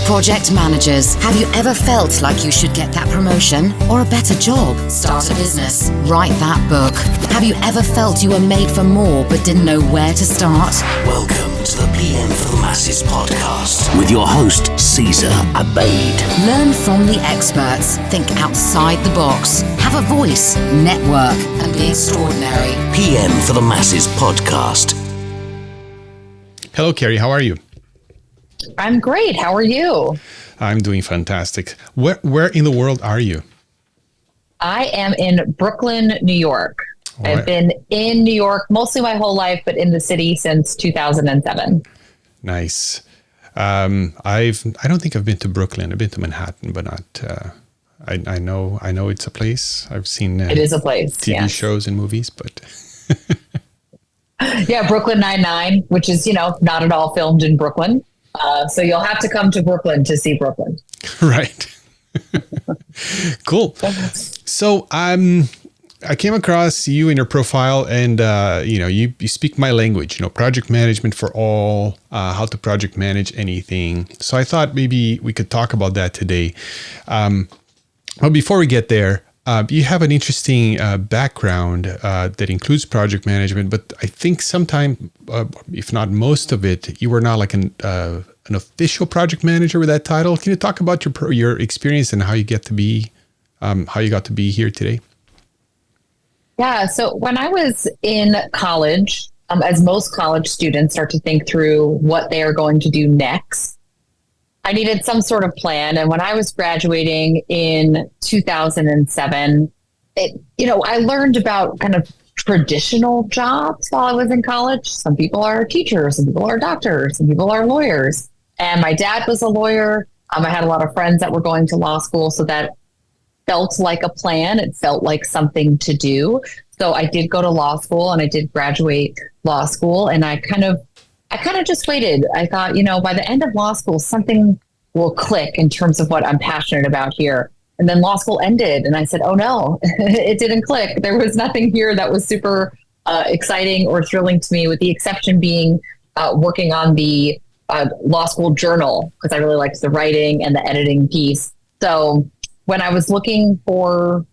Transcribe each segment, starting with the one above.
Project managers, have you ever felt like you should get that promotion or a better job? Start a business. Write that book. Have you ever felt you were made for more but didn't know where to start? Welcome to the PM for the Masses podcast with your host, Caesar Abaid. Learn from the experts. Think outside the box. Have a voice, network, and be extraordinary. PM for the Masses podcast. Hello, Kerry. How are you? I'm great. How are you? I'm doing fantastic. Where in the world are you? I am in Brooklyn, New York. All I've right. been in New York mostly my whole life, but in the city since 2007. Nice. I don't think I've been to Brooklyn. I've been to Manhattan, but not. I know it's a place. I've seen It is a place. TV yes. shows and movies, but Yeah, Brooklyn Nine-Nine, which is, not at all filmed in Brooklyn. So you'll have to come to Brooklyn to see Brooklyn. right. Cool. So I came across you in your profile, and you speak my language. Project management for all, how to project manage anything. So I thought maybe we could talk about that today. But before we get there, you have an interesting background that includes project management, but I think sometimes, if not most of it, you were not like an official project manager with that title. Can you talk about your experience and how you got to be here today? Yeah. So when I was in college, as most college students start to think through what they are going to do next, I needed some sort of plan. And when I was graduating in 2007, I learned about kind of traditional jobs while I was in college. Some people are teachers, some people are doctors, some people are lawyers. And my dad was a lawyer. I had a lot of friends that were going to law school, so that felt like a plan. It felt like something to do. So I did go to law school and I did graduate law school, and I kind of just waited. I thought, by the end of law school, something will click in terms of what I'm passionate about here. And then law school ended and I said, oh no, it didn't click. There was nothing here that was super exciting or thrilling to me, with the exception being working on the law school journal, because I really liked the writing and the editing piece. So when I was looking for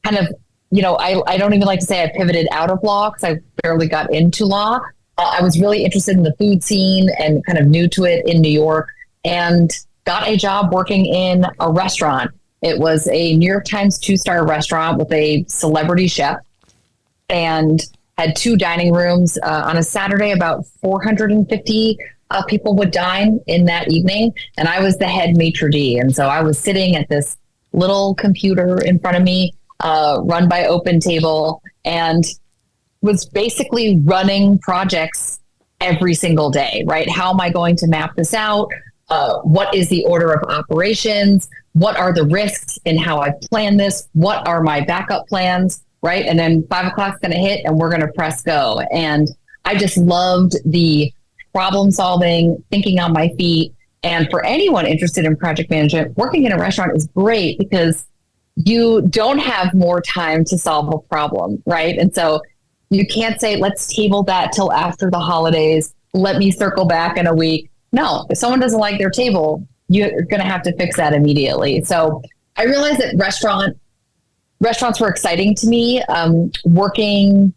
kind of, I don't even like to say I pivoted out of law, because I barely got into law. I was really interested in the food scene and kind of new to it in New York, and got a job working in a restaurant. It was a New York Times 2-star restaurant with a celebrity chef, and had 2 dining rooms. On a Saturday, about 450 people would dine in that evening, and I was the head maitre d'. And so I was sitting at this little computer in front of me, run by OpenTable, and was basically running projects every single day, right? How am I going to map this out? What is the order of operations? What are the risks in how I plan this? What are my backup plans, right? And then 5 o'clock's going to hit and we're going to press go. And I just loved the problem solving, thinking on my feet. And for anyone interested in project management, working in a restaurant is great because you don't have more time to solve a problem, right? And so you can't say, let's table that till after the holidays. Let me circle back in a week. No, if someone doesn't like their table, you're going to have to fix that immediately. So I realized that restaurants were exciting to me. Working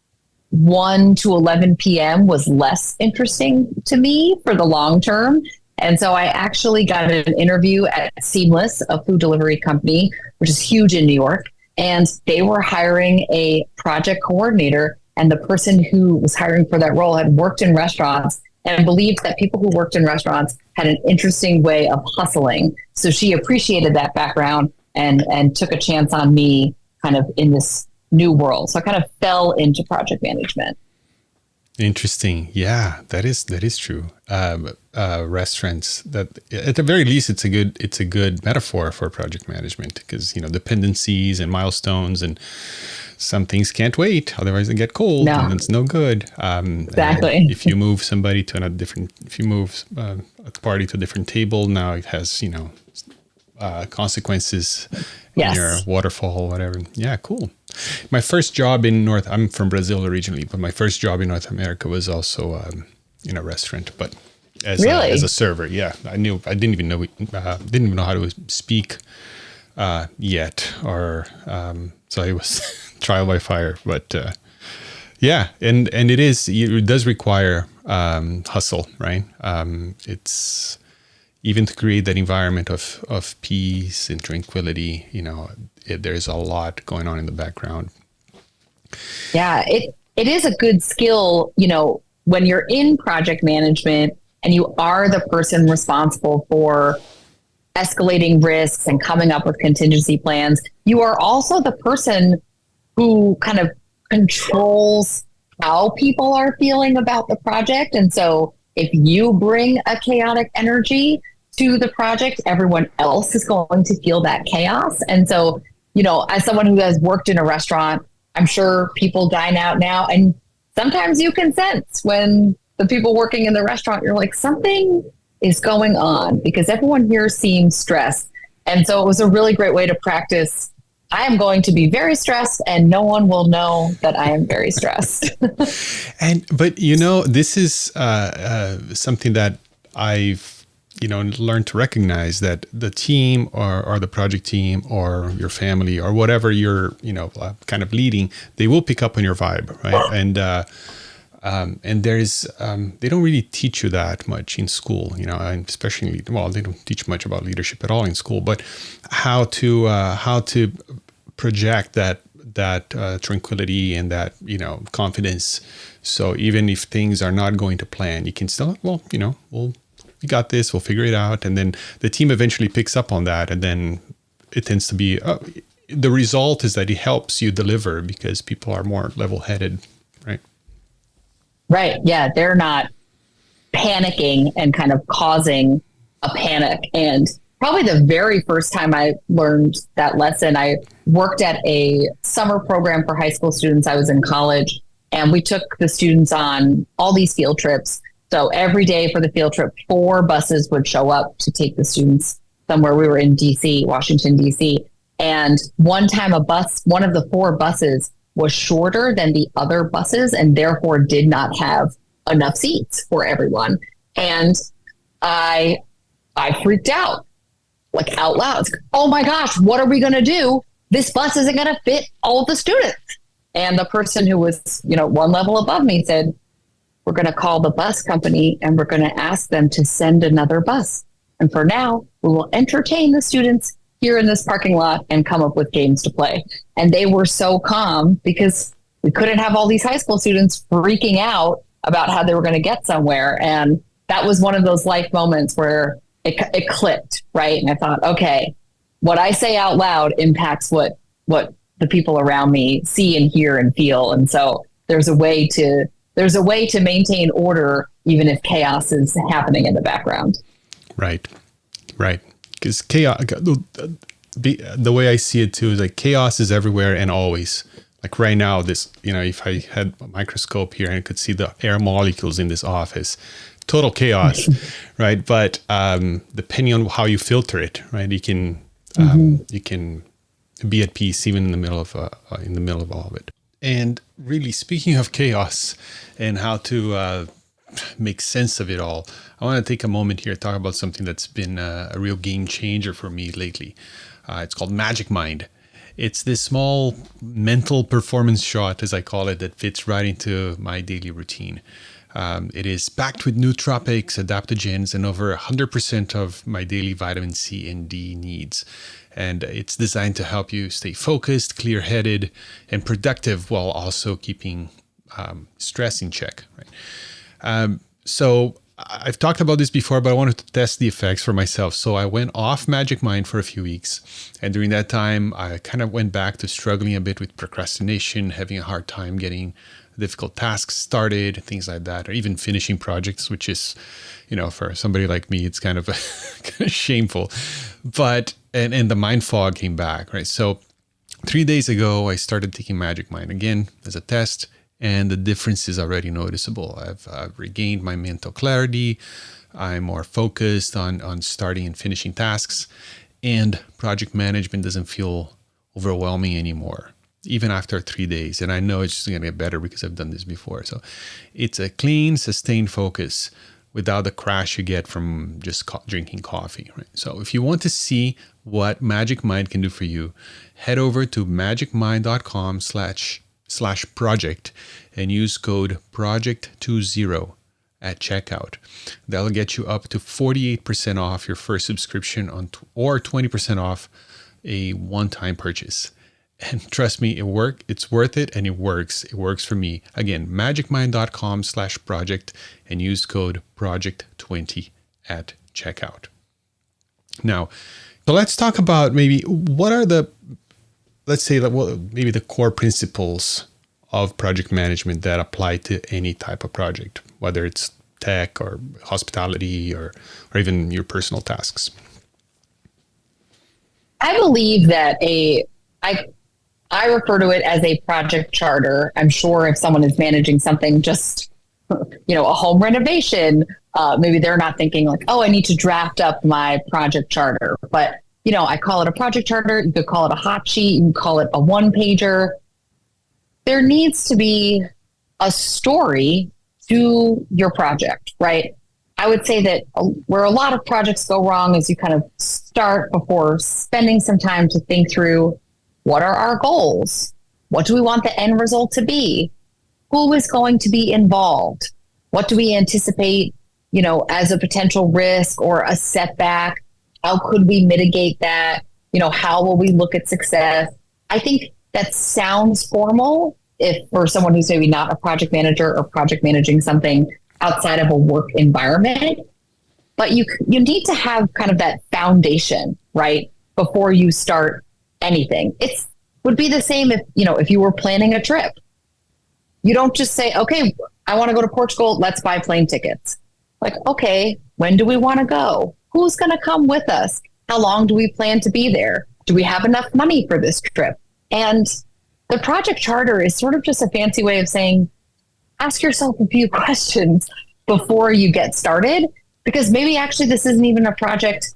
1 to 11 p.m. was less interesting to me for the long term. And so I actually got an interview at Seamless, a food delivery company, which is huge in New York. And they were hiring a project coordinator. And the person who was hiring for that role had worked in restaurants and believed that people who worked in restaurants had an interesting way of hustling. So she appreciated that background and took a chance on me kind of in this new world. So I kind of fell into project management. Interesting. Yeah, that is true. Restaurants, that at the very least, it's a good metaphor for project management, because dependencies and milestones, and some things can't wait, otherwise they get cold and it's no good. Exactly. If you move somebody to if you move a party to a different table, now it has consequences in your waterfall, whatever. Yeah, cool. My first job I'm from Brazil originally, but my first job in North America was also in a restaurant. But Really? as a server. Yeah, I didn't even know how to speak yet, or so it was trial by fire. But yeah, and it does require hustle, right? It's even to create that environment of peace and tranquility. There's a lot going on in the background. Yeah, it is a good skill, when you're in project management and you are the person responsible for escalating risks and coming up with contingency plans. You are also the person who kind of controls how people are feeling about the project. And so if you bring a chaotic energy to the project, everyone else is going to feel that chaos. And so, as someone who has worked in a restaurant, I'm sure people dine out now, and sometimes you can sense when the people working in the restaurant, you're like, something is going on because everyone here seems stressed. And so it was a really great way to practice. I am going to be very stressed and no one will know that I am very stressed. But this is something that I've learned to recognize, that the team or the project team or your family or whatever you're kind of leading, they will pick up on your vibe, right? And there's they don't really teach you that much in school, and especially, they don't teach much about leadership at all in school, but how to project that tranquility and that confidence. So even if things are not going to plan, you can still, we got this, we'll figure it out, and then the team eventually picks up on that, and then it tends to be the result is that it helps you deliver because people are more level-headed, right? Right. Yeah. They're not panicking and kind of causing a panic. And probably the very first time I learned that lesson, I worked at a summer program for high school students. I was in college, and we took the students on all these field trips. So every day for the field trip, 4 buses would show up to take the students somewhere. We were in DC, Washington, DC. And one time one of the 4 buses was shorter than the other buses and therefore did not have enough seats for everyone. And I freaked out, like out loud. Oh my gosh, what are we going to do? This bus isn't going to fit all of the students. And the person who was, one level above me said, we're going to call the bus company and we're going to ask them to send another bus. And for now, we will entertain the students here in this parking lot and come up with games to play. And they were so calm because we couldn't have all these high school students freaking out about how they were going to get somewhere. And that was one of those life moments where it clicked, right? And I thought, okay, what I say out loud impacts what the people around me see and hear and feel. And so there's a way to maintain order even if chaos is happening in the background. Right. Because chaos, the way I see it too, is like chaos is everywhere and always. Like right now, this, if I had a microscope here and I could see the air molecules in this office, total chaos, right? But depending on how you filter it, right, you can be at peace even in the middle of all of it. And really, speaking of chaos and how to make sense of it all, I want to take a moment here to talk about something that's been a real game changer for me lately. It's called Magic Mind. It's this small mental performance shot, as I call it, that fits right into my daily routine. It is packed with nootropics, adaptogens, and over 100% of my daily vitamin C and D needs. And it's designed to help you stay focused, clear-headed, and productive while also keeping stress in check. Right? So I've talked about this before, but I wanted to test the effects for myself. So I went off Magic Mind for a few weeks. And during that time, I kind of went back to struggling a bit with procrastination, having a hard time getting difficult tasks started, things like that, or even finishing projects, which is, for somebody like me, it's kind of shameful. But, and the mind fog came back, right? So 3 days ago, I started taking Magic Mind again as a test. And the difference is already noticeable. I've regained my mental clarity. I'm more focused on starting and finishing tasks. And project management doesn't feel overwhelming anymore, even after 3 days. And I know it's just going to get better because I've done this before. So it's a clean, sustained focus without the crash you get from just drinking coffee, right? So if you want to see what Magic Mind can do for you, head over to magicmind.com/project and use code project20 at checkout. That'll get you up to 48% off your first subscription or 20% off a one-time purchase. And trust me, it's worth it, and it works. It works for me. Again, magicmind.com/project and use code project20 at checkout. Now, so let's talk about maybe what are maybe the core principles of project management that apply to any type of project, whether it's tech or hospitality or even your personal tasks. I believe that I refer to it as a project charter. I'm sure if someone is managing something, just, a home renovation, maybe they're not thinking like, oh, I need to draft up my project charter. But, I call it a project charter. You could call it a hot sheet. You can call it a one-pager. There needs to be a story to your project, right? I would say that where a lot of projects go wrong is you kind of start before spending some time to think through, what are our goals? What do we want the end result to be? Who is going to be involved? What do we anticipate, as a potential risk or a setback? How could we mitigate that? How will we look at success? I think that sounds formal if for someone who's maybe not a project manager or project managing something outside of a work environment. But you need to have kind of that foundation, right, before you start anything. It would be the same if you were planning a trip. You don't just say, okay, I want to go to Portugal. Let's buy plane tickets. Like, okay, when do we want to go? Who's going to come with us? How long do we plan to be there? Do we have enough money for this trip? And the project charter is sort of just a fancy way of saying, ask yourself a few questions before you get started, because maybe actually this isn't even a project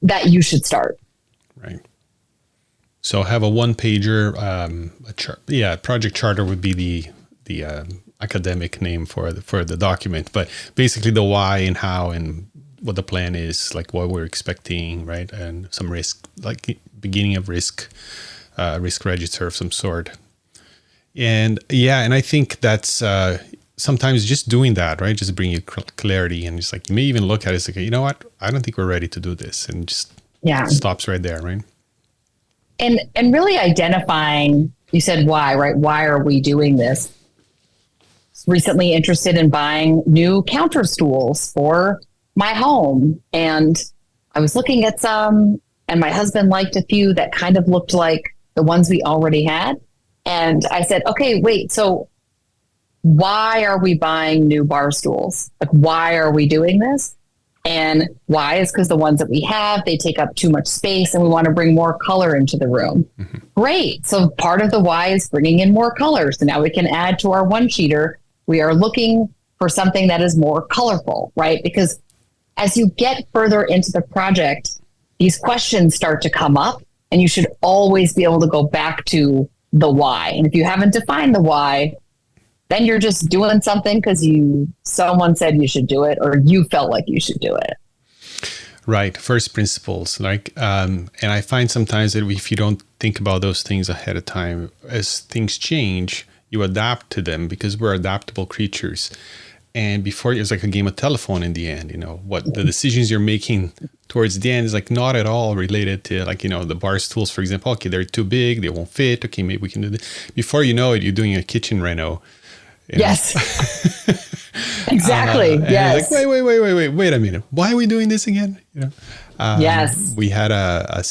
that you should start. Right. So have a one-pager, project charter would be the academic name for the document, but basically the why and how and what the plan is, like what we're expecting, right, and some risk, like beginning of risk register of some sort, and I think that's sometimes just doing that, right, just bring you clarity, and just like you may even look at it, it's like, you know what, I don't think we're ready to do this, and just stops right there, right. And really identifying, you said why, right? Why are we doing this? Recently interested in buying new counter stools for my home. And I was looking at some, and my husband liked a few that kind of looked like the ones we already had. And I said, okay, wait, so why are we buying new bar stools? Like, why are we doing this? And why is because the ones that we have, they take up too much space and we want to bring more color into the room. Mm-hmm. Great. So part of the why is bringing in more color. So now we can add to our one-sheeter. We are looking for something that is more colorful, right? Because as you get further into the project, these questions start to come up, and you should always be able to go back to the why. And if you haven't defined the why, then you're just doing something because someone said you should do it, or you felt like you should do it. Right. First principles. And I find sometimes that if you don't think about those things ahead of time, as things change, you adapt to them because we're adaptable creatures. And before, it's like a game of telephone in the end, what the decisions you're making towards the end is like not at all related to the bar stools, for example. Okay, they're too big, they won't fit. Okay, maybe we can do this. Before you know it, you're doing a kitchen reno. Yes. Exactly. Yes. Like, wait a minute. Why are we doing this again? Yes. We had a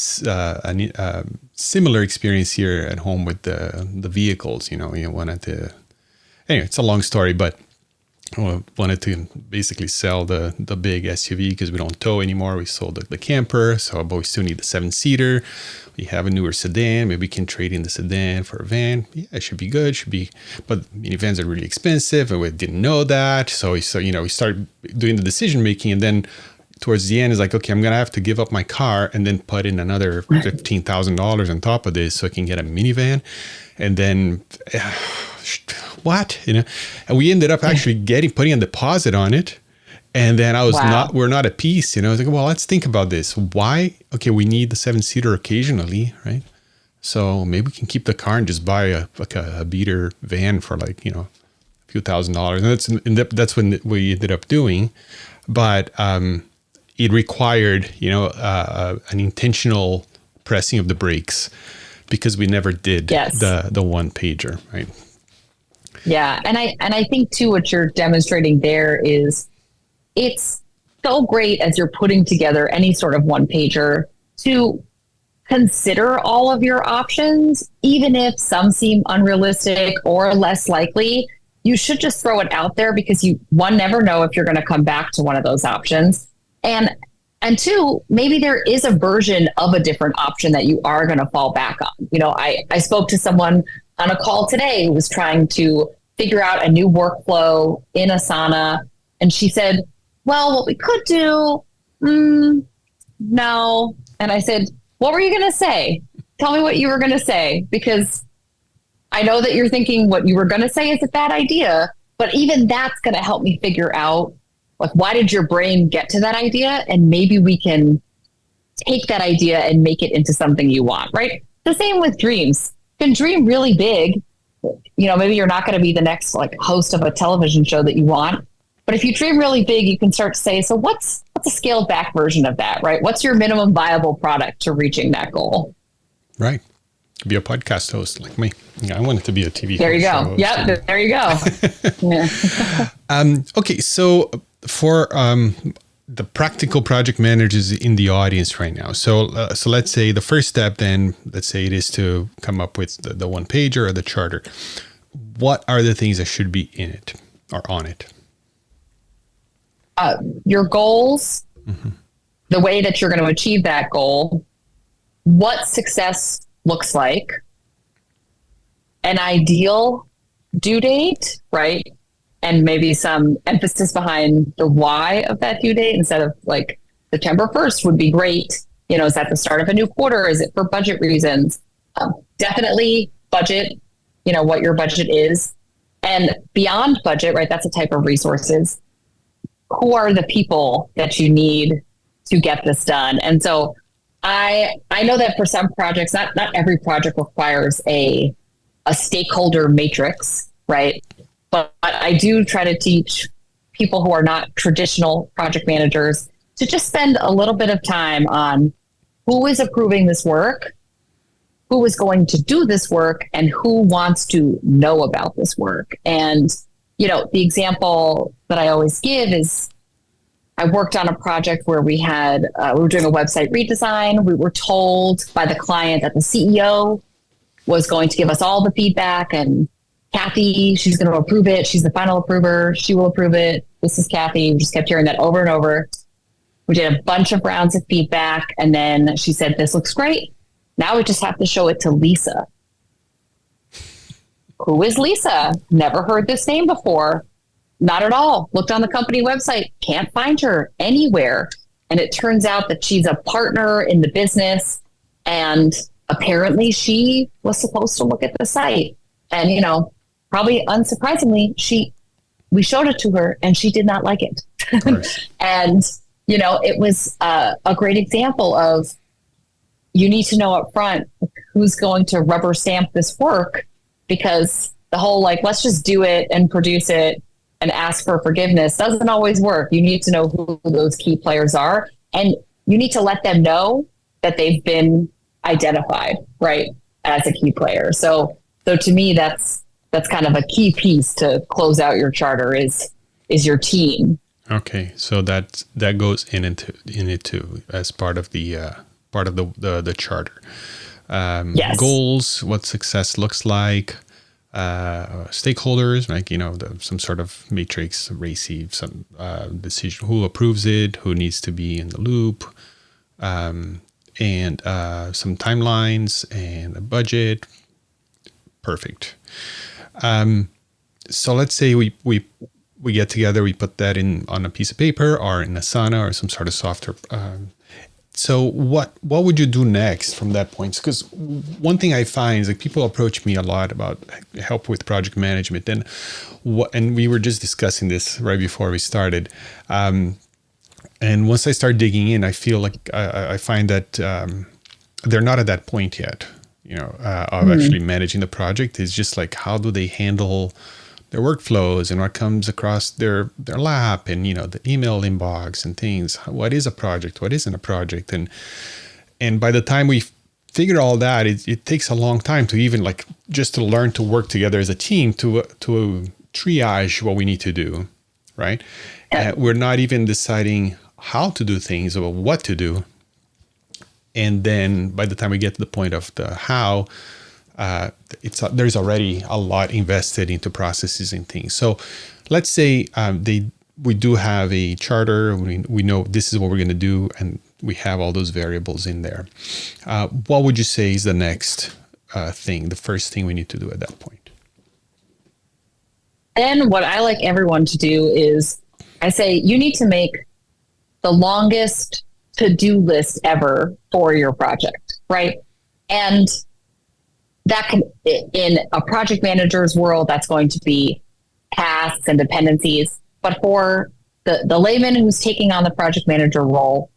similar experience here at home with the vehicles. We wanted to. Anyway, it's a long story, but I wanted to basically sell the big SUV because we don't tow anymore. We sold the camper, but we still need the 7-seater. We have a newer sedan. Maybe we can trade in the sedan for a van. Yeah, it should be good. But minivans are really expensive, and we didn't know that. So we started doing the decision making, and then towards the end, it's like, okay, I'm gonna have to give up my car and then put in another $15,000 on top of this so I can get a minivan, and then. What? And we ended up actually putting a deposit on it, And then Wow. we're not at peace. I was like, well, let's think about this. Why? Okay, we need the 7-seater occasionally, right? So maybe we can keep the car and just buy a beater van for like, a few $1,000s. And that's what we ended up doing. But it required, an intentional pressing of the brakes because we never did Yes. the one pager, right? Yeah. And I think too, what you're demonstrating there is it's so great as you're putting together any sort of one pager to consider all of your options, even if some seem unrealistic or less likely. You should just throw it out there because you never know if you're going to come back to one of those options. And two, maybe there is a version of a different option that you are going to fall back on. I spoke to someone on a call today who was trying to figure out a new workflow in Asana. And she said, well, what we could do, no. And I said, what were you going to say? Tell me what you were going to say, because I know that you're thinking what you were going to say is a bad idea, but even that's going to help me figure out, like, why did your brain get to that idea? And maybe we can take that idea and make it into something you want, right? The same with dreams. You can dream really big. Maybe you're not going to be the next host of a television show that you want. But if you dream really big, you can start to say, so what's a scaled back version of that, right? What's your minimum viable product to reaching that goal? Right. Be a podcast host like me. Yeah, I wanted to be a TV There you go. host. Yep. There you go. Yeah. Okay. So for the practical project managers in the audience right now. So let's say the first step then, let's say it is to come up with the one pager or the charter. What are the things that should be in it or on it? Your goals, the way that you're going to achieve that goal, what success looks like, an ideal due date, right? And maybe some emphasis behind the why of that due date instead of like September 1st would be great. Is that the start of a new quarter? Is it for budget reasons? Definitely budget, what your budget is. And beyond budget, right? That's a type of resources. Who are the people that you need to get this done? And so I know that for some projects, not every project requires a stakeholder matrix, right? But I do try to teach people who are not traditional project managers to just spend a little bit of time on who is approving this work, who is going to do this work, and who wants to know about this work. And, the example that I always give is I worked on a project where we were doing a website redesign. We were told by the client that the CEO was going to give us all the feedback, and Kathy, she's going to approve it. She's the final approver. She will approve it. This is Kathy. We just kept hearing that over and over. We did a bunch of rounds of feedback. And then she said, this looks great. Now we just have to show it to Lisa. Who is Lisa? Never heard this name before. Not at all. Looked on the company website. Can't find her anywhere. And it turns out that she's a partner in the business. And apparently she was supposed to look at the site. And, probably unsurprisingly, we showed it to her and she did not like it. And, it was a great example of you need to know up front who's going to rubber stamp this work, because the whole let's just do it and produce it and ask for forgiveness doesn't always work. You need to know who those key players are, and you need to let them know that they've been identified, right, as a key player. So to me, that's kind of a key piece to close out your charter is your team. Okay, so that goes in it too as part of the charter. Yes. Goals, what success looks like, stakeholders, some sort of matrix, RACI, some decision, who approves it, who needs to be in the loop, and some timelines and a budget. Perfect. So let's say we get together, we put that on a piece of paper or in Asana or some sort of software. So what would you do next from that point? Because one thing I find is like people approach me a lot about help with project management, and we were just discussing this right before we started. And once I start digging in, I feel like I find that they're not at that point yet, of actually managing the project. It's just like, how do they handle their workflows and what comes across their lap, and the email inbox and things. What is a project? What isn't a project? And by the time we figure all that, it takes a long time to even like just to learn to work together as a team to triage what we need to do, right? We're not even deciding how to do things or what to do. And then by the time we get to the point of the how, there's already a lot invested into processes and things. So let's say we do have a charter. We know this is what we're going to do, and we have all those variables in there. What would you say is the next thing, the first thing we need to do at that point? Then what I like everyone to do is I say you need to make the longest to-do list ever for your project, right? And that can, in a project manager's world, that's going to be tasks and dependencies. But for the layman who's taking on the project manager role,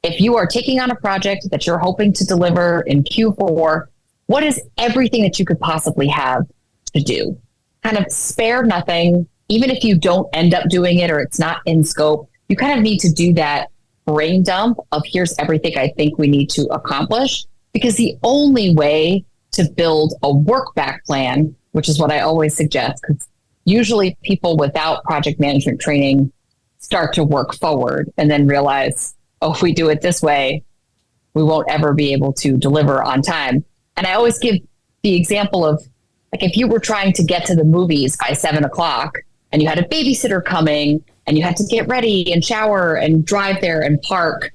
if you are taking on a project that you're hoping to deliver in Q4, what is everything that you could possibly have to do? Kind of spare nothing. Even if you don't end up doing it or it's not in scope, you kind of need to do that brain dump of here's everything I think we need to accomplish. Because the only way to build a work back plan, which is what I always suggest, because usually people without project management training start to work forward and then realize, oh, if we do it this way, we won't ever be able to deliver on time. And I always give the example of, like, if you were trying to get to the movies by 7:00 and you had a babysitter coming and you had to get ready and shower and drive there and park,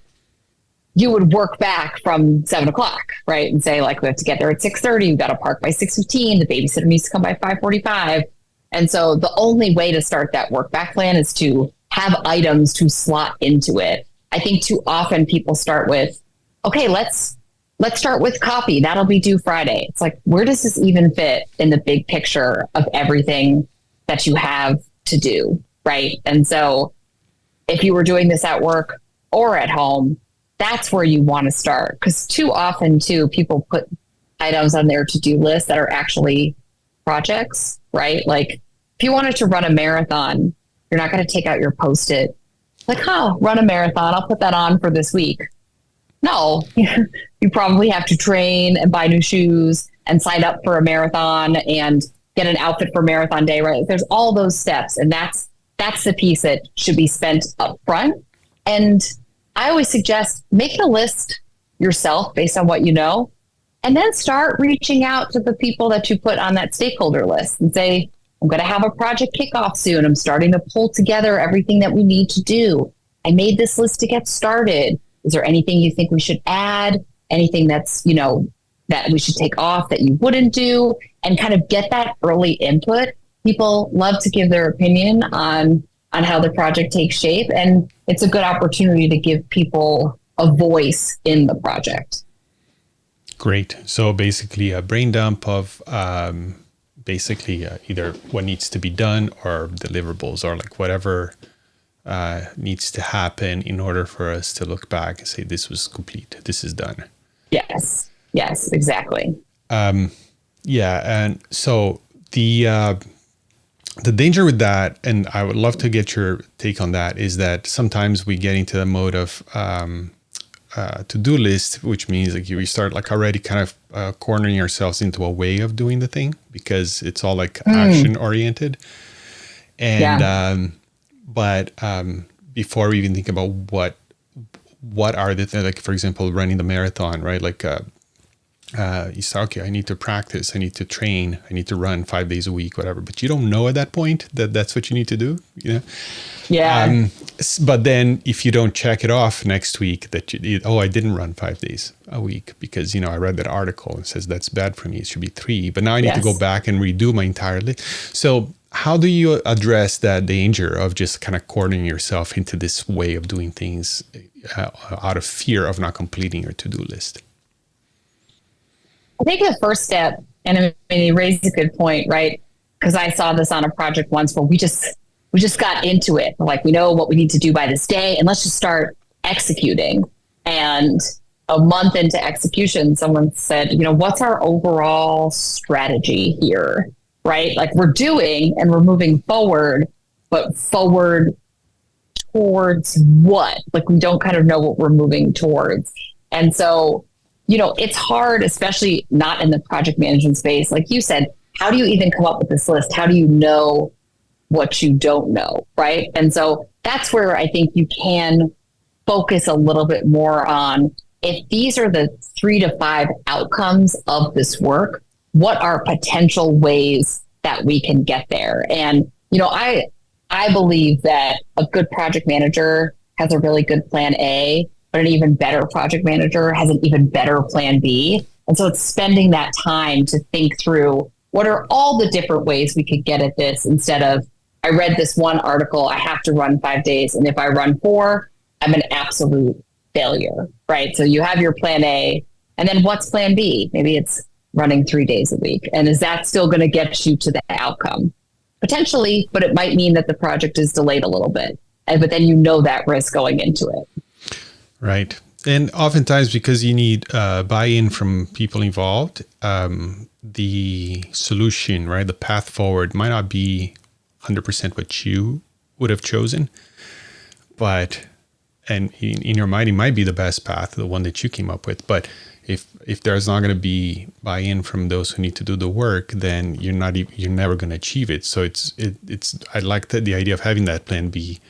you would work back from 7:00, right? And say, like, we have to get there at 6:30. We've got to park by 6:15. The babysitter needs to come by 5:45. And so the only way to start that work back plan is to have items to slot into it. I think too often people start with, okay, let's start with copy. That'll be due Friday. It's like, where does this even fit in the big picture of everything that you have to do, right? And so if you were doing this at work or at home, that's where you want to start. Because too often, too, people put items on their to-do list that are actually projects, right? Like, if you wanted to run a marathon, you're not going to take out your Post-it. Like, run a marathon. I'll put that on for this week. No, you probably have to train and buy new shoes and sign up for a marathon and get an outfit for marathon day, right? There's all those steps. And that's the piece that should be spent up front. And I always suggest making a list yourself based on what you know, and then start reaching out to the people that you put on that stakeholder list and say, I'm going to have a project kickoff soon. I'm starting to pull together everything that we need to do. I made this list to get started. Is there anything you think we should add? Anything that's, that we should take off that you wouldn't do? And kind of get that early input. People love to give their opinion on how the project takes shape. And it's a good opportunity to give people a voice in the project. Great. So basically a brain dump of either what needs to be done or deliverables or like whatever needs to happen in order for us to look back and say, this was complete, this is done. Yes, exactly. And so the danger with that, and I would love to get your take on that, is that sometimes we get into the mode of to-do list, which means like we start like already kind of cornering ourselves into a way of doing the thing because it's all like action oriented. And but before we even think about what are the things, like for example, running the marathon, right? Like you say, okay, I need to practice, I need to train, I need to run 5 days a week, whatever. But you don't know at that point that that's what you need to do, Yeah. But then if you don't check it off next week that I didn't run 5 days a week because, I read that article and says that's bad for me. It should be 3. But now I need to go back and redo my entire list. So how do you address that danger of just kind of cornering yourself into this way of doing things out of fear of not completing your to-do list? I think the first step, and I mean, you raised a good point, right? Because I saw this on a project once where we just got into it. We're like, we know what we need to do by this day, and let's just start executing. And a month into execution, someone said, what's our overall strategy here, right? Like, we're doing and we're moving forward, but forward towards what? Like, we don't kind of know what we're moving towards. And so, it's hard, especially not in the project management space. Like you said, how do you even come up with this list? How do you know what you don't know, right? And so that's where I think you can focus a little bit more on, if these are the 3 to 5 outcomes of this work, what are potential ways that we can get there? And, I believe that a good project manager has a really good plan A, but an even better project manager has an even better plan B. And so it's spending that time to think through, what are all the different ways we could get at this, instead of, I read this one article, I have to run 5 days, and if I run 4, I'm an absolute failure, right? So you have your plan A, and then what's plan B? Maybe it's running 3 days a week. And is that still going to get you to the outcome? Potentially, but it might mean that the project is delayed a little bit. But then that risk going into it. Right. And oftentimes, because you need buy-in from people involved, the solution, right, the path forward might not be 100% what you would have chosen. And in your mind, it might be the best path, the one that you came up with. But if there's not going to be buy-in from those who need to do the work, then you're never going to achieve it. So it's I like the idea of having that plan B,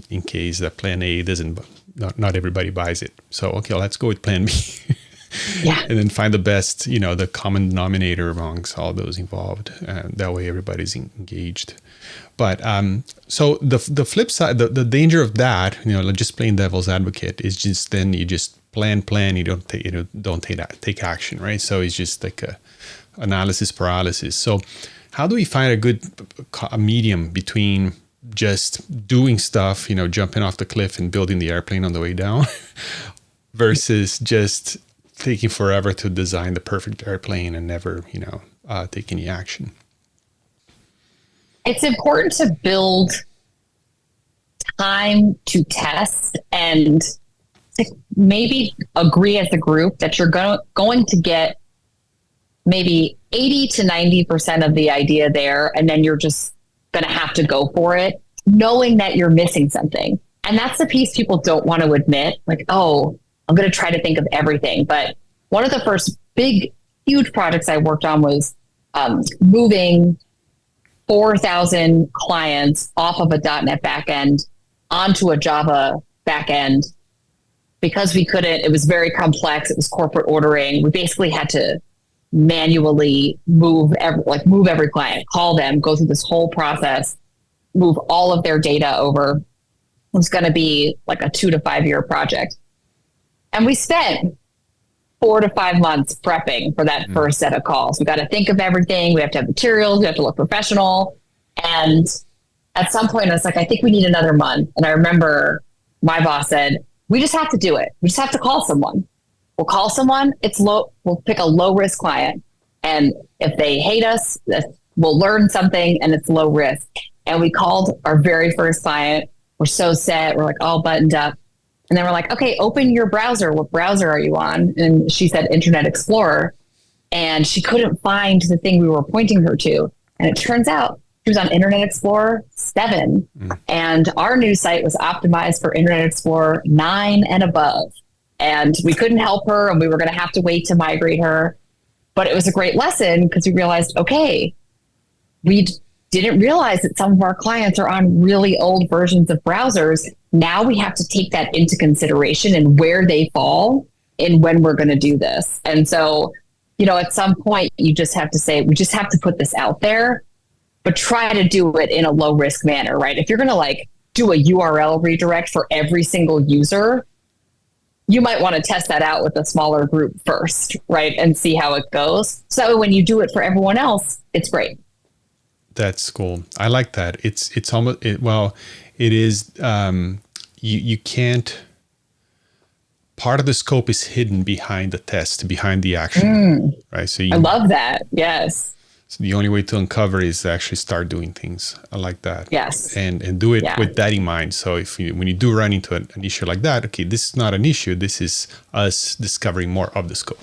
in case that plan A not everybody buys it. So, okay, let's go with plan B. Yeah. And then find the best, the common denominator amongst all those involved. That way everybody's engaged. But so the flip side, the danger of that, just playing devil's advocate, is just then you just plan, you don't take action, right? So it's just like a analysis paralysis. So how do we find a good medium between just doing stuff, jumping off the cliff and building the airplane on the way down, versus just taking forever to design the perfect airplane and never, take any action? It's important to build time to test and to maybe agree as a group that you're going to get maybe 80 to 90% of the idea there, and then you're just going to have to go for it, knowing that you're missing something. And that's the piece people don't want to admit, like, oh, I'm going to try to think of everything. But one of the first big, huge projects I worked on was moving 4,000 clients off of a .NET backend onto a Java backend. Because we couldn't, it was very complex. It was corporate ordering. We basically had to manually move every client, call them, go through this whole process, move all of their data over. It was going to be like a 2 to 5 year project. And we spent 4 to 5 months prepping for that first set of calls. We got to think of everything. We have to have materials. We have to look professional. And at some point I was like, I think we need another month. And I remember my boss said, we just have to do it. We just have to call someone. We'll call someone. We'll pick a low risk client. And if they hate us, we'll learn something, and it's low risk. And we called our very first client. We're so set. We're like all buttoned up. And then we're like, okay, open your browser. What browser are you on? And she said Internet Explorer. And she couldn't find the thing we were pointing her to. And it turns out she was on Internet Explorer 7. And our new site was optimized for Internet Explorer 9 and above. And we couldn't help her, and we were going to have to wait to migrate her. But it was a great lesson, because we realized, okay, we didn't realize that some of our clients are on really old versions of browsers. Now we have to take that into consideration and where they fall in when we're going to do this. And so, at some point you just have to say, we just have to put this out there, but try to do it in a low risk manner, right? If you're going to do a URL redirect for every single user, you might want to test that out with a smaller group first, right? And see how it goes. So when you do it for everyone else, it's great. That's cool. I like that. It's almost, it is, you can't, part of the scope is hidden behind the test, behind the action, right? So I love that. Yes. so the only way to uncover is to actually start doing things like that. Yes. And do it with that in mind. So when you do run into an issue like that, okay, this is not an issue. This is us discovering more of the scope.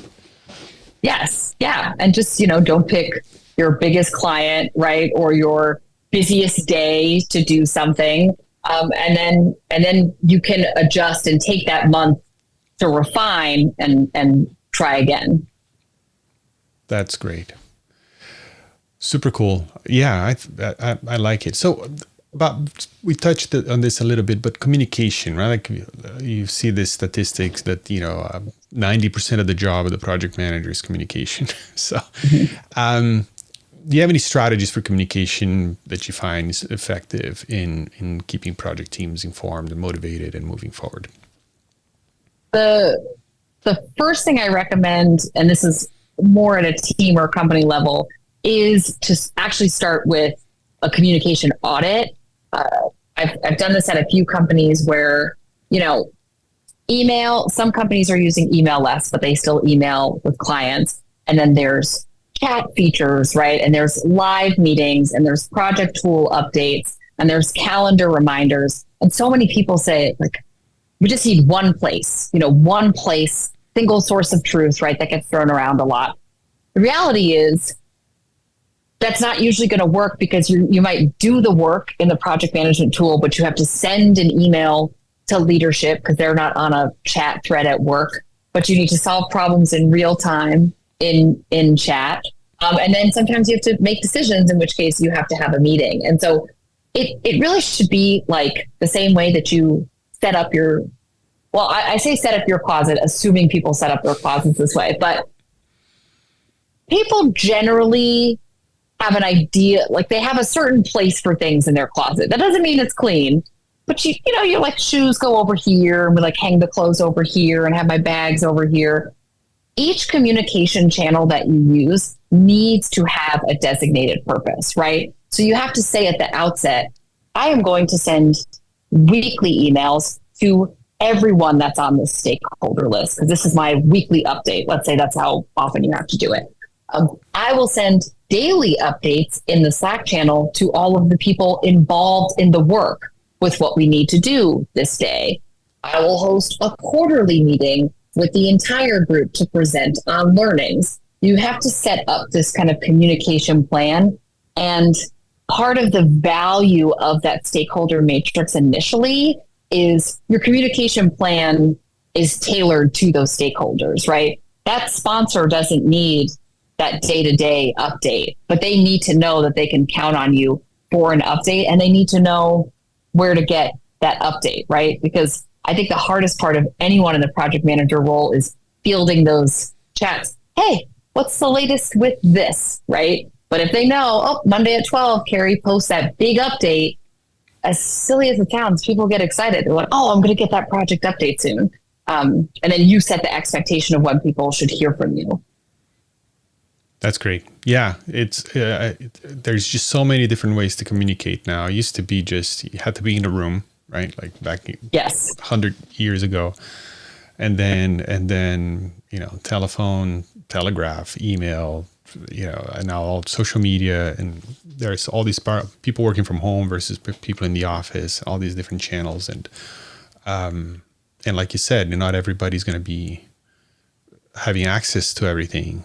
Yes. Yeah. And just, don't pick your biggest client, right? Or your busiest day to do something. And then you can adjust and take that month to refine and try again. That's great. Super cool. Yeah, I like it. So, we touched on this a little bit, but communication, right? Like you see this statistics that 90% of the job of the project manager is communication. So, do you have any strategies for communication that you find is effective in keeping project teams informed and motivated and moving forward? The first thing I recommend, and this is more at a team or company level, is to actually start with a communication audit. I've done this at a few companies where, email, some companies are using email less, but they still email with clients. And then there's chat features, right? And there's live meetings and there's project tool updates and there's calendar reminders. And so many people say, like, we just need one place, one place, single source of truth, right? That gets thrown around a lot. The reality is that's not usually going to work because you might do the work in the project management tool, but you have to send an email to leadership because they're not on a chat thread at work, but you need to solve problems in real time in chat. And then sometimes you have to make decisions, in which case you have to have a meeting. And so it really should be like the same way that you set up I say set up your closet, assuming people set up their closets this way, but people generally have an idea, like they have a certain place for things in their closet. That doesn't mean it's clean, but you like shoes go over here and we like hang the clothes over here and have my bags over here. Each communication channel that you use needs to have a designated purpose, right? So you have to say at the outset, I am going to send weekly emails to everyone that's on this stakeholder list, because this is my weekly update. Let's say that's how often you have to do it. I will send daily updates in the Slack channel to all of the people involved in the work with what we need to do this day. I will host a quarterly meeting with the entire group to present on learnings. You have to set up this kind of communication plan. And part of the value of that stakeholder matrix initially is your communication plan is tailored to those stakeholders, right? That sponsor doesn't need that day-to-day update, but they need to know that they can count on you for an update, and they need to know where to get that update, right? Because I think the hardest part of anyone in the project manager role is fielding those chats. Hey, what's the latest with this, right? But if they know, Monday at 12, Kerry posts that big update, as silly as it sounds, people get excited. They're like, I'm going to get that project update soon. And then you set the expectation of when people should hear from you. That's great. Yeah, it's there's just so many different ways to communicate now. It used to be just you had to be in a room, right? Like back 100 years ago, and then telephone, telegraph, email, and now all social media, and there's all these people working from home versus people in the office, all these different channels, and like you said, not everybody's going to be having access to everything.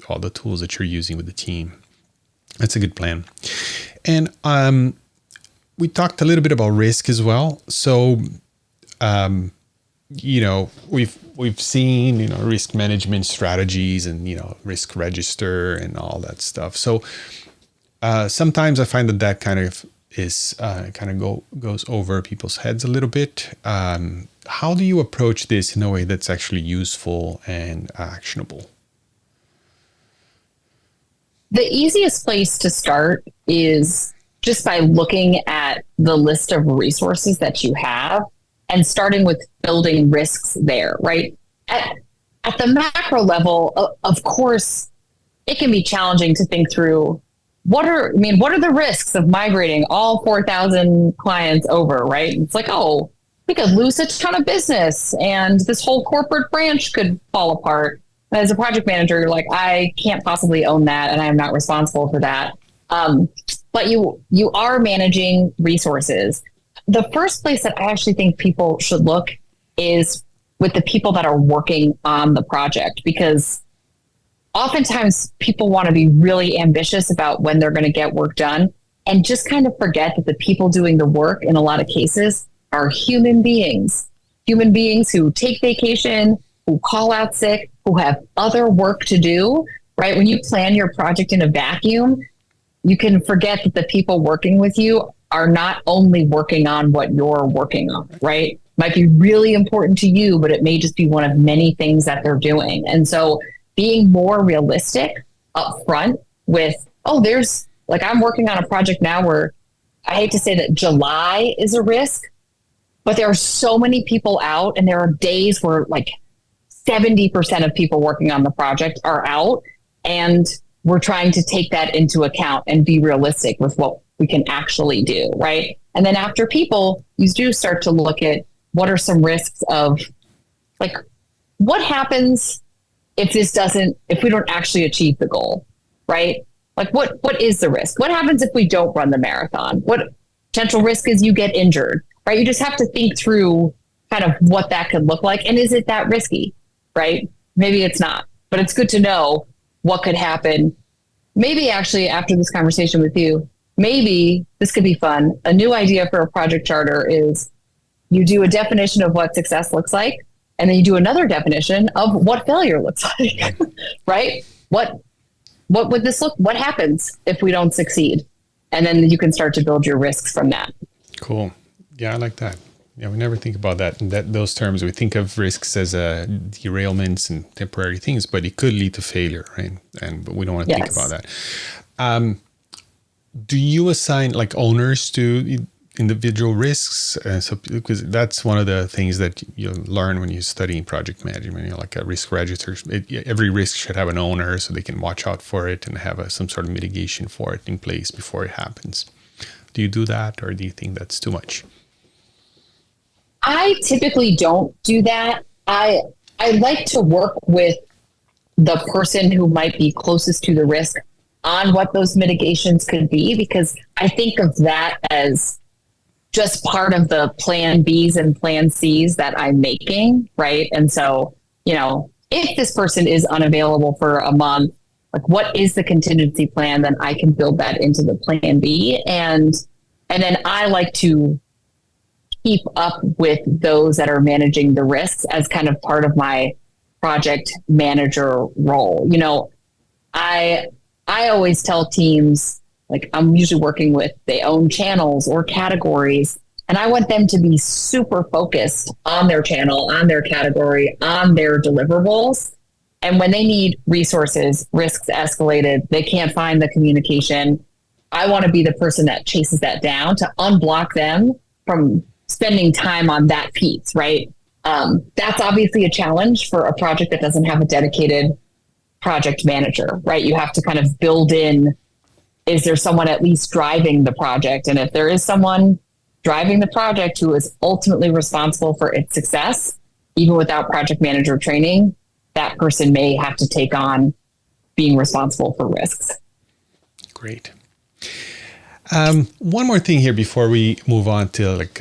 All the tools that you're using with the team. That's a good plan. And we talked a little bit about risk as well. So, we've seen, risk management strategies and, risk register and all that stuff. So sometimes I find that kind of is goes over people's heads a little bit. How do you approach this in a way that's actually useful and actionable? The easiest place to start is just by looking at the list of resources that you have and starting with building risks there, right? At the macro level, of course, it can be challenging to think through what are the risks of migrating all 4,000 clients over, right? It's like, we could lose a ton of business and this whole corporate branch could fall apart. As a project manager, you're like, I can't possibly own that, and I'm not responsible for that. But you are managing resources. The first place that I actually think people should look is with the people that are working on the project, because oftentimes people want to be really ambitious about when they're going to get work done and just kind of forget that the people doing the work in a lot of cases are human beings who take vacation, who call out sick, who have other work to do, right? When you plan your project in a vacuum, you can forget that the people working with you are not only working on what you're working on, right? Might be really important to you, but it may just be one of many things that they're doing. And so being more realistic up front with, there's like, I'm working on a project now where I hate to say that July is a risk, but there are so many people out, and there are days where like 70% of people working on the project are out, and we're trying to take that into account and be realistic with what we can actually do, right? And then after people, you do start to look at what are some risks of, like, what happens if we don't actually achieve the goal, right? Like what is the risk? What happens if we don't run the marathon? What potential risk is you get injured, right? You just have to think through kind of what that could look like. And is it that risky, right? Maybe it's not, but it's good to know what could happen. Maybe actually after this conversation with you, maybe this could be fun. A new idea for a project charter is you do a definition of what success looks like, and then you do another definition of what failure looks like, right? What would this look? What happens if we don't succeed? And then you can start to build your risks from that. Cool. Yeah, I like that. Yeah, we never think about that in those terms. We think of risks as derailments and temporary things, but it could lead to failure, right? But we don't want to think about that. Do you assign like owners to individual risks? Because that's one of the things that you learn when you study project management. You're like a risk register. Every risk should have an owner so they can watch out for it and have some sort of mitigation for it in place before it happens. Do you do that, or do you think that's too much? I typically don't do that. I like to work with the person who might be closest to the risk on what those mitigations could be, because I think of that as just part of the plan Bs and plan Cs that I'm making, right? And so, if this person is unavailable for a month, like what is the contingency plan? Then I can build that into the plan B. And then I like to keep up with those that are managing the risks as kind of part of my project manager role. I always tell teams, like I'm usually working with, they own channels or categories, and I want them to be super focused on their channel, on their category, on their deliverables. And when they need resources, risks escalated, they can't find the communication, I want to be the person that chases that down to unblock them from spending time on that piece, right? That's obviously a challenge for a project that doesn't have a dedicated project manager, right? You have to kind of build in, is there someone at least driving the project? And if there is someone driving the project who is ultimately responsible for its success, even without project manager training, that person may have to take on being responsible for risks. Great. One more thing here before we move on to like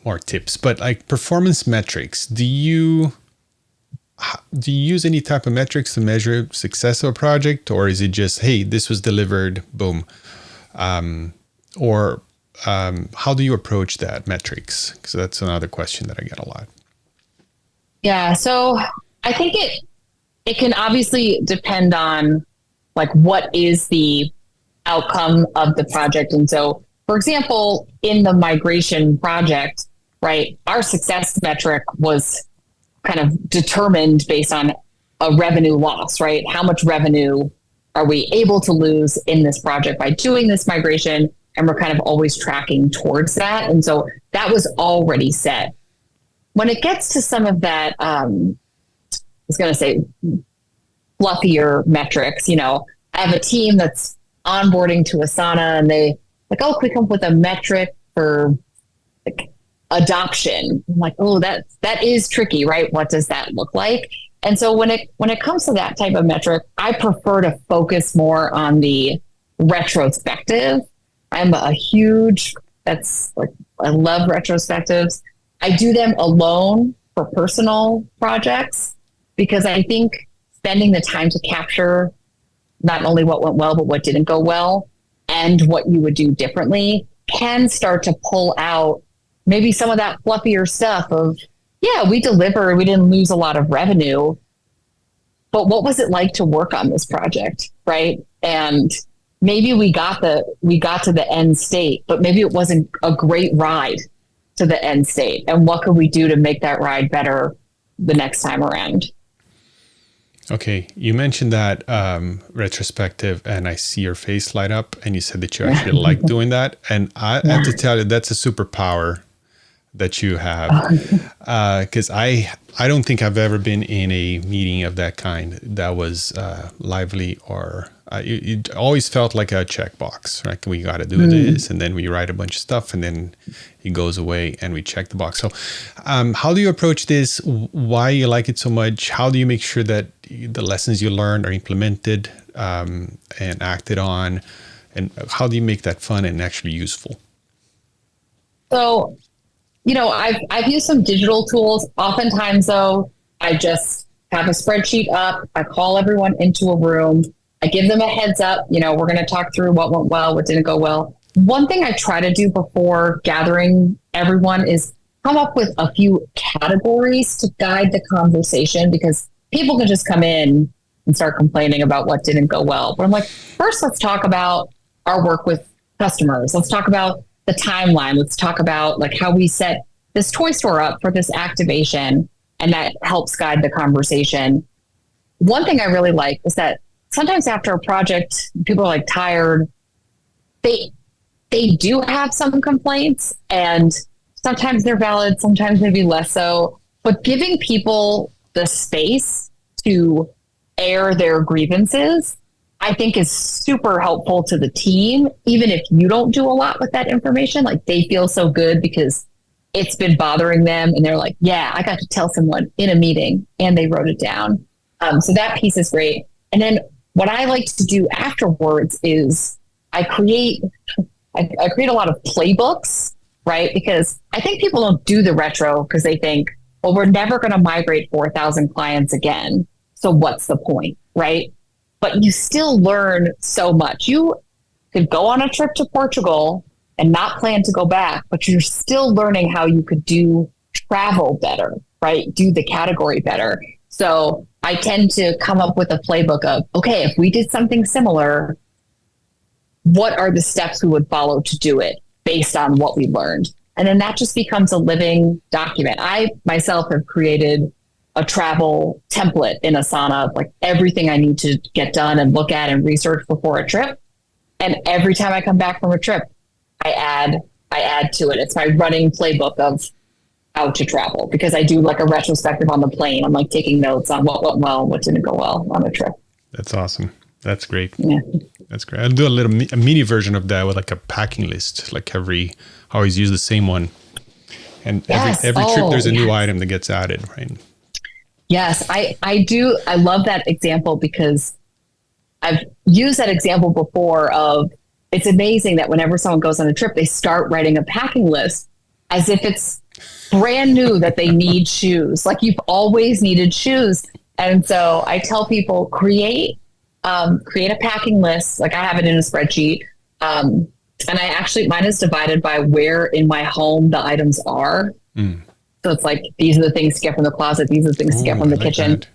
more tips, but like performance metrics. Do you use any type of metrics to measure success of a project, or is it just, hey, this was delivered, boom? Or how do you approach that metrics? Because that's another question that I get a lot. Yeah, so I think it can obviously depend on like what is the outcome of the project. And so, for example, in the migration project, right, our success metric was kind of determined based on a revenue loss, right? How much revenue are we able to lose in this project by doing this migration? And we're kind of always tracking towards that. And so that was already set. When it gets to some of that, I was going to say fluffier metrics, I have a team that's onboarding to Asana, and they like, oh, can we come up with a metric for like adoption. I'm like, oh, that is tricky, right? What does that look like? And so when it comes to that type of metric, I prefer to focus more on the retrospective. I'm a huge, that's like, I love retrospectives. I do them alone for personal projects because I think spending the time to capture not only what went well, but what didn't go well and what you would do differently can start to pull out maybe some of that fluffier stuff of, yeah, we delivered, we didn't lose a lot of revenue, but what was it like to work on this project, right? And maybe we got to the end state, but maybe it wasn't a great ride to the end state. And what could we do to make that ride better the next time around? Okay, you mentioned that retrospective, and I see your face light up, and you said that you actually like doing that. And I have to tell you, that's a superpower that you have, because I don't think I've ever been in a meeting of that kind that was lively, or it always felt like a checkbox, right? We got to do this, and then we write a bunch of stuff, and then it goes away, and we check the box. So how do you approach this? Why you like it so much? How do you make sure that the lessons you learned are implemented and acted on? And how do you make that fun and actually useful? So, I've used some digital tools. Oftentimes, though, I just have a spreadsheet up. I call everyone into a room. I give them a heads up. We're going to talk through what went well, what didn't go well. One thing I try to do before gathering everyone is come up with a few categories to guide the conversation, because people can just come in and start complaining about what didn't go well. But I'm like, first, let's talk about our work with customers. Let's talk about the timeline. Let's talk about like how we set this toy store up for this activation, and that helps guide the conversation. One thing I really like is that sometimes after a project, people are like tired. They do have some complaints, and sometimes they're valid, sometimes maybe less so, but giving people the space to air their grievances, I think, is super helpful to the team. Even if you don't do a lot with that information, like they feel so good because it's been bothering them, and they're like, yeah, I got to tell someone in a meeting and they wrote it down. So that piece is great. And then what I like to do afterwards is I create a lot of playbooks, right? Because I think people don't do the retro because they think, well, we're never going to migrate 4,000 clients again. So what's the point, right? But you still learn so much. You could go on a trip to Portugal and not plan to go back, but you're still learning how you could do travel better, right? Do the category better. So I tend to come up with a playbook of, okay, if we did something similar, what are the steps we would follow to do it based on what we learned? And then that just becomes a living document. I myself have created a travel template in Asana, like everything I need to get done and look at and research before a trip. And every time I come back from a trip, I add to it. It's my running playbook of how to travel, because I do like a retrospective on the plane. I'm like taking notes on what went well, what didn't go well on a trip. That's awesome. That's great. Yeah. That's great. I'll do a mini version of that with like a packing list, like I always use the same one. And every trip there's a new item that gets added, right? Yes, I do. I love that example because I've used that example before of, it's amazing that whenever someone goes on a trip, they start writing a packing list as if it's brand new that they need shoes. Like you've always needed shoes. And so I tell people, create a packing list. Like I have it in a spreadsheet. And mine is divided by where in my home the items are. So it's like, these are the things to get from the closet. These are the things to get from the kitchen. That.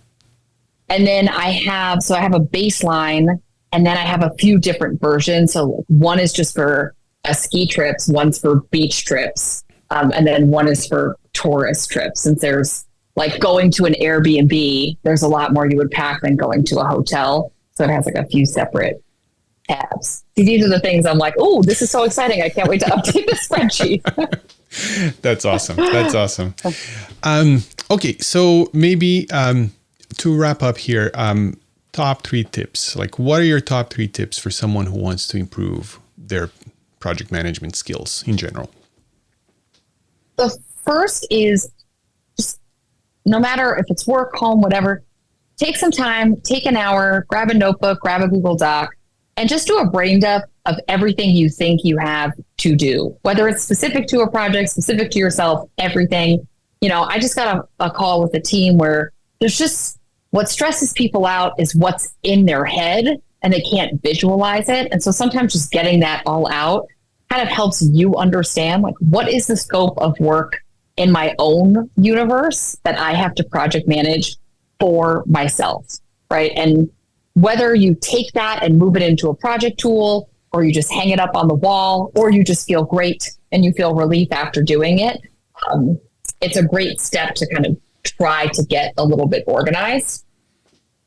And then I have a baseline, and then I have a few different versions. So one is just for ski trips, one's for beach trips. And then one is for tourist trips. Since there's like going to an Airbnb, there's a lot more you would pack than going to a hotel. So it has like a few separate tabs. See, these are the things I'm like, oh, this is so exciting. I can't wait to update the spreadsheet. That's awesome. That's awesome. Okay. So maybe to wrap up here, top 3 tips. Like, what are your top 3 tips for someone who wants to improve their project management skills in general? The first is just no matter if it's work, home, whatever, take some time, take an hour, grab a notebook, grab a Google Doc, and just do a brain dump of everything you think you have to do, whether it's specific to a project, specific to yourself, everything. I just got a call with a team where there's just what stresses people out is what's in their head and they can't visualize it. And so sometimes just getting that all out kind of helps you understand, like, what is the scope of work in my own universe that I have to project manage for myself, right? And whether you take that and move it into a project tool, or you just hang it up on the wall, or you just feel great and you feel relief after doing it, it's a great step to kind of try to get a little bit organized.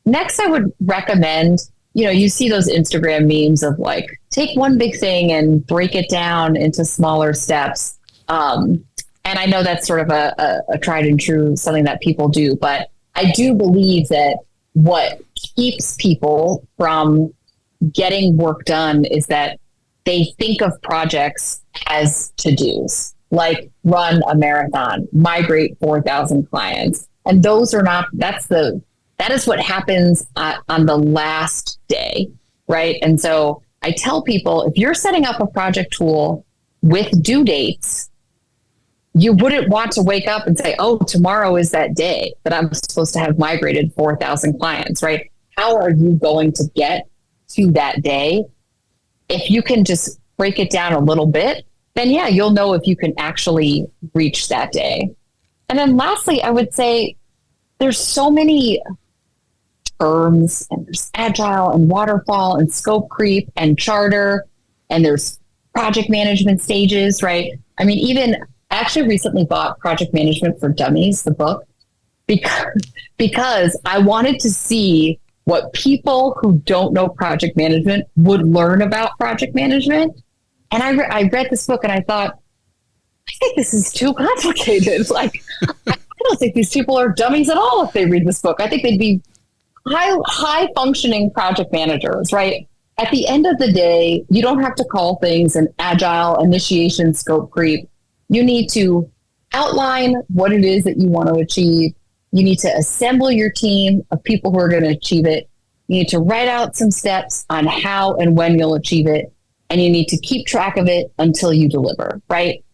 Next, I would recommend, you see those Instagram memes of like, take one big thing and break it down into smaller steps. And I know that's sort of a tried and true, something that people do, but I do believe that what keeps people from getting work done is that they think of projects as to-dos, like run a marathon, migrate 4,000 clients. And that is what happens on the last day, right? And so I tell people, if you're setting up a project tool with due dates, you wouldn't want to wake up and say, oh, tomorrow is that day that I'm supposed to have migrated 4,000 clients, right? How are you going to get to that day? If you can just break it down a little bit, then yeah, you'll know if you can actually reach that day. And then lastly, I would say there's so many terms, and there's agile and waterfall and scope creep and charter, and there's project management stages, right? I mean, I actually recently bought Project Management for Dummies, the book, because I wanted to see what people who don't know project management would learn about project management. And I read this book and I thought, I think this is too complicated. Like, I don't think these people are dummies at all if they read this book. I think they'd be high functioning project managers, right? At the end of the day, you don't have to call things an agile initiation scope creep. You need to outline what it is that you want to achieve. You need to assemble your team of people who are going to achieve it. You need to write out some steps on how and when you'll achieve it. And you need to keep track of it until you deliver, right?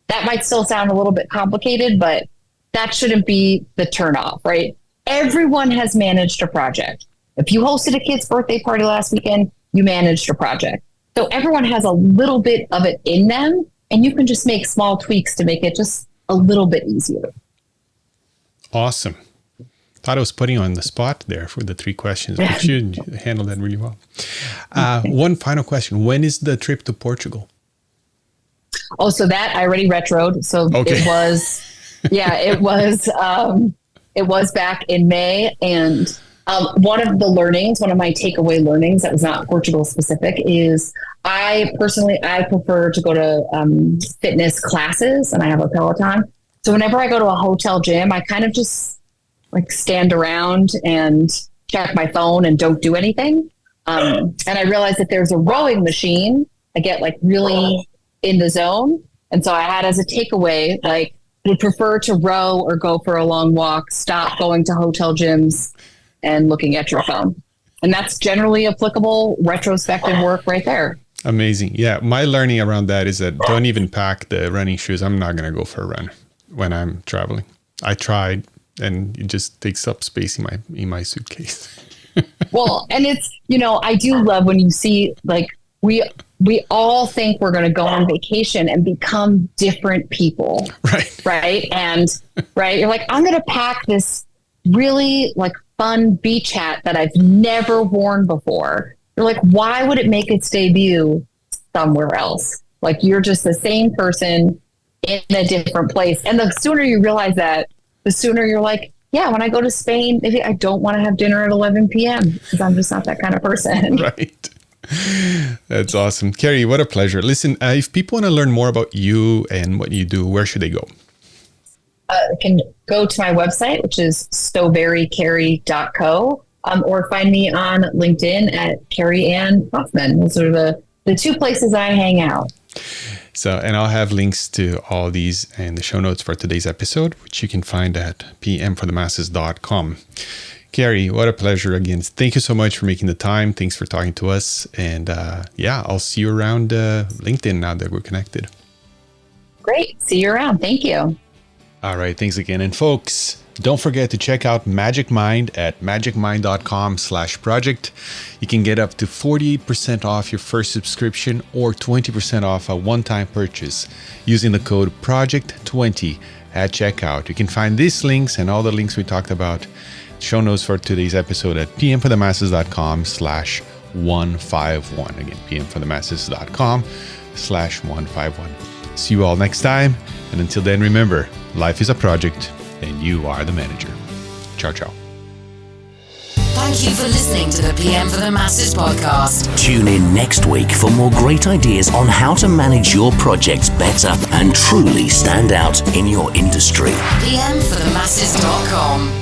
That might still sound a little bit complicated, but that shouldn't be the turnoff, right? Everyone has managed a project. If you hosted a kid's birthday party last weekend, you managed a project. So everyone has a little bit of it in them, and you can just make small tweaks to make it just a little bit easier. Awesome. Thought I was putting you on the spot there for the 3 questions, but you handled that really well. One final question. When is the trip to Portugal? Oh, so that I already retroed. So okay. It was back in May. And one of my takeaway learnings that was not Portugal specific is I prefer to go to fitness classes, and I have a Peloton. So whenever I go to a hotel gym, I kind of just like stand around and check my phone and don't do anything. And I realized that there's a rowing machine. I get like really in the zone. And so I had as a takeaway, like, would prefer to row or go for a long walk, stop going to hotel gyms and looking at your phone. And that's generally applicable retrospective work right there. Amazing. Yeah. My learning around that is that don't even pack the running shoes. I'm not going to go for a run when I'm traveling. I tried, and it just takes up space in my suitcase. Well, and it's, I do love when you see, like, we all think we're going to go on vacation and become different people. Right. Right. And you're like, I'm going to pack this really like fun beach hat that I've never worn before. You're like, why would it make its debut somewhere else? Like, you're just the same person in a different place. And the sooner you realize that, the sooner you're like, yeah, when I go to Spain, maybe I don't want to have dinner at 11 p.m. because I'm just not that kind of person. Right. That's awesome. Kerry, what a pleasure. Listen, if people want to learn more about you and what you do, where should they go? Can go to my website, which is stowberrykerry.co, or find me on LinkedIn at Kerry Hoffman. Those are the 2 places I hang out. So, and I'll have links to all these in the show notes for today's episode, which you can find at pmforthemasses.com. Kerry, what a pleasure again. Thank you so much for making the time. Thanks for talking to us. And I'll see you around LinkedIn now that we're connected. Great. See you around. Thank you. All right. Thanks again. And folks, don't forget to check out Magic Mind at magicmind.com/project. You can get up to 48% off your first subscription or 20% off a one-time purchase using the code PROJECT20 at checkout. You can find these links and all the links we talked about, show notes for today's episode at pmforthemasses.com/151. Again, pmforthemasses.com/151. See you all next time. And until then, remember, life is a project and you are the manager. Ciao, ciao. Thank you for listening to the PM for the Masses podcast. Tune in next week for more great ideas on how to manage your projects better and truly stand out in your industry. pmforthemasses.com